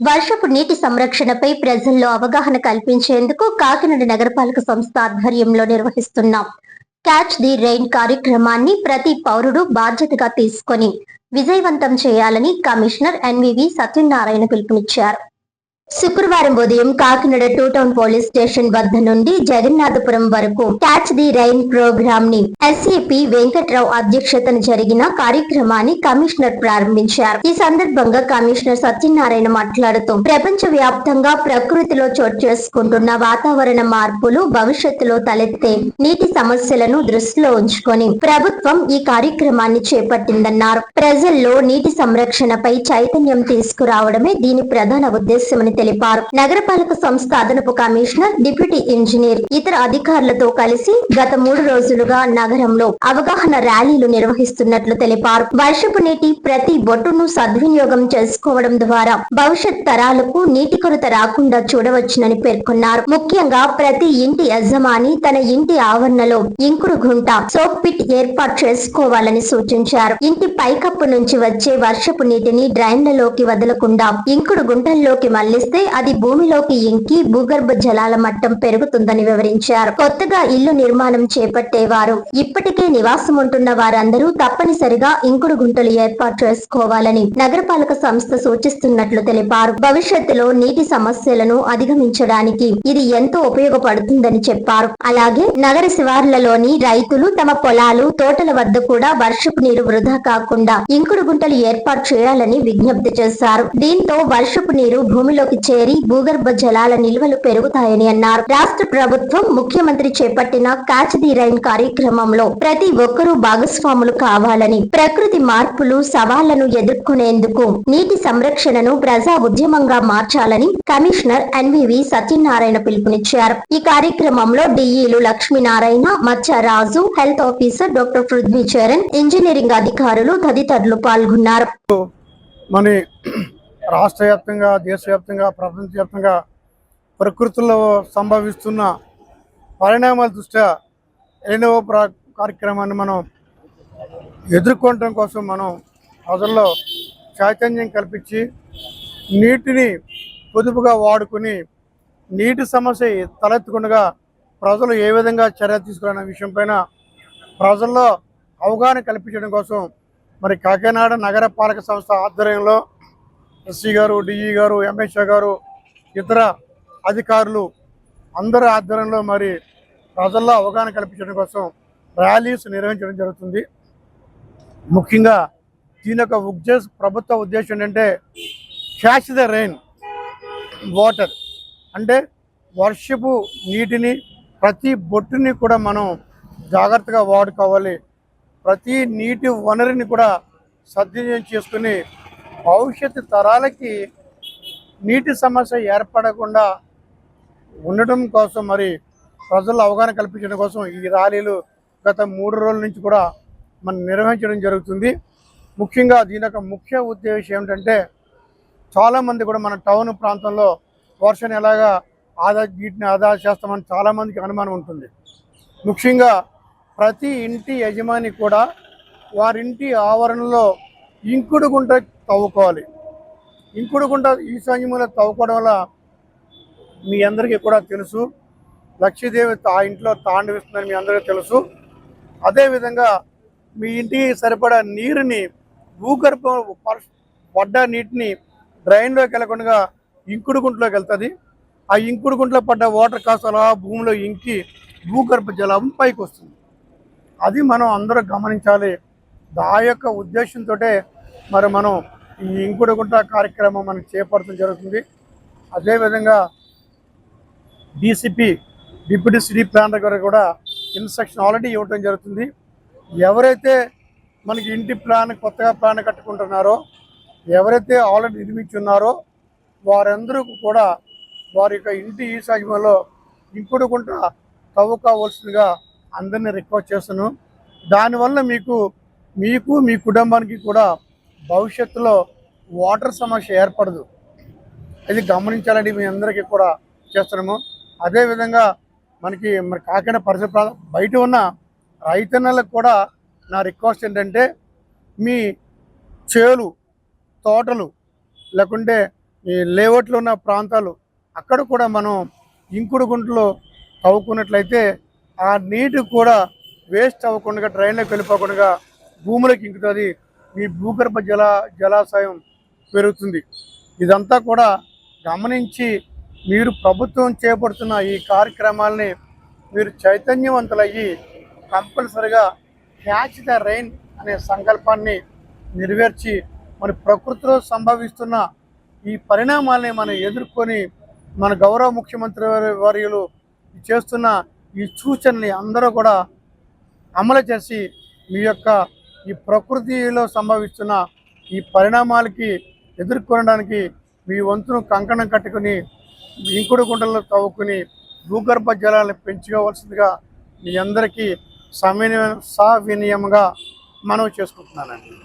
వర్షపు నీటి సంరక్షణపై ప్రజల్లో అవగాహన కల్పించేందుకు కాకినాడ నగరపాలక సంస్థ ఆధ్వర్యంలో నిర్వహిస్తున్న క్యాచ్ ది రెయిన్ కార్యక్రమాన్ని ప్రతి పౌరుడు బాధ్యతగా తీసుకొని విజయవంతం చేయాలని కమిషనర్ ఎన్వివి సత్యనారాయణ పిలుపునిచ్చారు. శుక్రవారం ఉదయం Kakinada two town police station వద్ద నుండి జగన్నాథపురం వరకు క్యాచ్ ది రైన్ ప్రోగ్రామ్ ని ఎస్ఏపీ వెంకట్రావు అధ్యక్షతన జరిగిన కార్యక్రమాన్ని కమిషనర్ ప్రారంభించారు. ఈ సందర్భంగా కమిషనర్ సత్యనారాయణ మాట్లాడుతూ ప్రపంచ వ్యాప్తంగా ప్రకృతిలో చోటు చేసుకుంటున్న వాతావరణ మార్పులు, భవిష్యత్తులో తలెత్తే నీటి సమస్యలను దృష్టిలో ఉంచుకొని ప్రభుత్వం ఈ కార్యక్రమాన్ని చేపట్టిందన్నారు. ప్రజల్లో నీటి సంరక్షణపై చైతన్యం తీసుకురావడమే దీని ప్రధాన ఉద్దేశమని తెలిపారు. నగరపాలక సంస్థ అదనపు కమిషనర్, డిప్యూటీ ఇంజనీర్, ఇతర అధికారులతో కలిసి గత 3 రోజులుగా నగరంలో అవగాహన ర్యాలీలు నిర్వహిస్తున్నట్లు తెలిపారు. వర్షపు నీటి ప్రతి బొట్టును సద్వినియోగం చేసుకోవడం ద్వారా భవిష్యత్ తరాలకు నీటి కొరత రాకుండా చూడవచ్చునని పేర్కొన్నారు. ముఖ్యంగా ప్రతి ఇంటి యజమాని తన ఇంటి ఆవరణలో ఇంకుడు గుంట, సోక్ పిట్ ఏర్పాటు చేసుకోవాలని సూచించారు. ఇంటి పైకప్పు నుంచి వచ్చే వర్షపు నీటిని డ్రైన్లలోకి వదలకుండా ఇంకుడు గుంటల్లోకి మళ్లిస్తే అది భూమిలోకి ఇంకి భూగర్భ జలాల మట్టం పెరుగుతుందని వివరించారు. కొత్తగా ఇల్లు నిర్మాణం చేపట్టేవారు, ఇప్పటికే నివాసం ఉంటున్న వారందరూ తప్పనిసరిగా ఇంకుడు గుంటలు ఏర్పాటు చేసుకోవాలని నగరపాలక సంస్థ సూచిస్తున్నట్లు తెలిపారు. భవిష్యత్తులో నీటి సమస్యలను అధిగమించడానికి ఇది ఎంతో ఉపయోగపడుతుందని చెప్పారు. అలాగే నగర శివార్లలోని రైతులు తమ పొలాలు, తోటల వద్ద కూడా వర్షపు నీరు వృధా కాకుండా ఇంకుడు గుంటలు ఏర్పాటు చేయాలని విజ్ఞప్తి చేశారు. దీంతో వర్షపు నీరు భూమిలోకి చేరి భూగర్భ జలాల నిల్వలు పెరుగుతాయని అన్నారు. రాష్ట్ర ప్రభుత్వం, ముఖ్యమంత్రి చేపట్టిన క్యాచ్ ది రైన్ కార్యక్రమంలో ప్రతి ఒక్కరూ భాగస్వాములు కావాలని, ప్రకృతి మార్పులు, సవాళ్లను ఎదుర్కొనేందుకు నీటి సంరక్షణను ప్రజా ఉద్యమంగా మార్చాలని కమిషనర్ ఎన్వివి సత్యనారాయణ పిలుపునిచ్చారు. ఈ కార్యక్రమంలో డిఈలు Lakshminarayana, Maccharaju, health officer doctor Prithvi Charan, engineering అధికారులు తదితరులు పాల్గొన్నారు. రాష్ట్ర వ్యాప్తంగా, దేశవ్యాప్తంగా, ప్రపంచవ్యాప్తంగా ప్రకృతిలో సంభవిస్తున్న పరిణామాల దృష్ట్యా ఎన్నో కార్యక్రమాన్ని మనం ఎదుర్కోవడం కోసం మనం ప్రజల్లో చైతన్యం కల్పించి నీటిని పొదుపుగా వాడుకుని నీటి సమస్య తలెత్తకుండా ప్రజలు ఏ విధంగా చర్య తీసుకోవాలనే విషయం పైన ప్రజల్లో అవగాహన కల్పించడం కోసం మరి కాకినాడ నగర పాలక సంస్థ ఆధ్వర్యంలో ఎస్సీ గారు, డిఈ గారు, ఎంఎస్ఏ గారు, ఇతర అధికారులు అందరి ఆధ్వర్యంలో మరి ప్రజల్లో అవగాహన కల్పించడం కోసం ర్యాలీస్ నిర్వహించడం జరుగుతుంది. ముఖ్యంగా దీని యొక్క ప్రభుత్వ ఉద్దేశం ఏంటంటే క్యాచ్ ద రెయిన్ వాటర్, అంటే వర్షపు నీటిని ప్రతి బొట్టుని కూడా మనం జాగ్రత్తగా వాడుకోవాలి. ప్రతి నీటి వనరుని కూడా సద్వినియోగం చేసుకుని భవిష్యత్తు తరాలకి నీటి సమస్య ఏర్పడకుండా ఉండటం కోసం మరి ప్రజల్లో అవగాహన కల్పించడం కోసం ఈ ర్యాలీలు గత 3 రోజుల నుంచి కూడా మనం నిర్వహించడం జరుగుతుంది. ముఖ్యంగా దీని యొక్క ముఖ్య ఉద్దేశం ఏమిటంటే చాలామంది కూడా మన టౌన్ ప్రాంతంలో వర్షాన్ని ఎలాగా నీటిని ఆదా చేస్తామని చాలామందికి అనుమానం ఉంటుంది. ముఖ్యంగా ప్రతి ఇంటి యజమాని కూడా వారింటి ఆవరణలో ఇంకుడు గుంట తవ్వుకోవాలి. ఇంకుడు గుంట ఈశాన్యమూల తవ్వుకోవడం వల్ల మీ అందరికీ కూడా తెలుసు, లక్ష్మీదేవి ఆ ఇంట్లో తాండవిస్తుందని మీ అందరికీ తెలుసు. అదేవిధంగా మీ ఇంటికి సరిపడా నీరుని భూగర్భ పడ్డ నీటిని డ్రైన్లోకి వెళ్ళకుండా ఇంకుడు గుంటలోకి వెళ్తుంది. ఆ ఇంకుడు గుంటలో పడ్డ వాటర్ కాస్త అలా భూమిలో ఇంకి భూగర్భ జలం పైకి వస్తుంది. అది మనం అందరూ గమనించాలి. ఆ యొక్క ఉద్దేశంతో మరి మనం ఈ ఇంకుడు గుంట కార్యక్రమం మనకు చేపట్టడం జరుగుతుంది. అదేవిధంగా డీసీపీ, డిప్యూటీ సిటీ ప్లానర్ గారు కూడా ఇన్స్ట్రక్షన్ ఆల్రెడీ ఇవ్వడం జరుగుతుంది. ఎవరైతే మనకి ఇంటి కొత్తగా ప్లాన్ కట్టుకుంటున్నారో, ఎవరైతే ఆల్రెడీ నిర్మించున్నారో వారందరూ కూడా వారి యొక్క ఇంటి ఈశాన్యంలో ఇంకుడు గుంట తవ్వుకోవాల్సిందిగా అందరినీ రిక్వెస్ట్ చేస్తున్నాను. దానివల్ల మీకు మీ కుటుంబానికి కూడా భవిష్యత్తులో వాటర్ సమస్య ఏర్పడదు. అది గమనించాలని మీ అందరికీ కూడా చేస్తున్నాము. అదేవిధంగా మరి కాకినాడ పరిసర బయట ఉన్న రైతన్నలకు కూడా నా రిక్వెస్ట్ ఏంటంటే మీ చేలు, తోటలు లేకుంటే ఈ లేఅవుట్లో ఉన్న ప్రాంతాలు అక్కడ కూడా మనం ఇంకుడు గుంటలో తవ్వుకున్నట్లయితే ఆ నీటి కూడా వేస్ట్ అవ్వకుండా డ్రైన్లోకి వెళ్ళిపోకుండా భూములకు ఇంకుతుంది, మీ భూగర్భ జలాశయం పెరుగుతుంది. ఇదంతా కూడా గమనించి మీరు ప్రభుత్వం చేపడుతున్న ఈ కార్యక్రమాలని మీరు చైతన్యవంతులయ్యి కంపల్సరిగా క్యాచ్ ద రెయిన్ అనే సంకల్పాన్ని నెరవేర్చి మన ప్రకృతిలో సంభవిస్తున్న ఈ పరిణామాల్ని మనం ఎదుర్కొని మన గౌరవ ముఖ్యమంత్రి వర్యులు చేస్తున్న ఈ సూచనని అందరూ కూడా అమలు చేసి మీ యొక్క ఈ ప్రకృతిలో సంభవిస్తున్న ఈ పరిణామాలకి ఎదుర్కొనడానికి మీ వంతును కంకణం కట్టుకుని ఇంకుడు గుంటల్లో తవ్వుకుని భూగర్భ జలాలను పెంచుకోవాల్సిందిగా మీ అందరికీ సవినయంగా మనవి చేసుకుంటున్నానండి.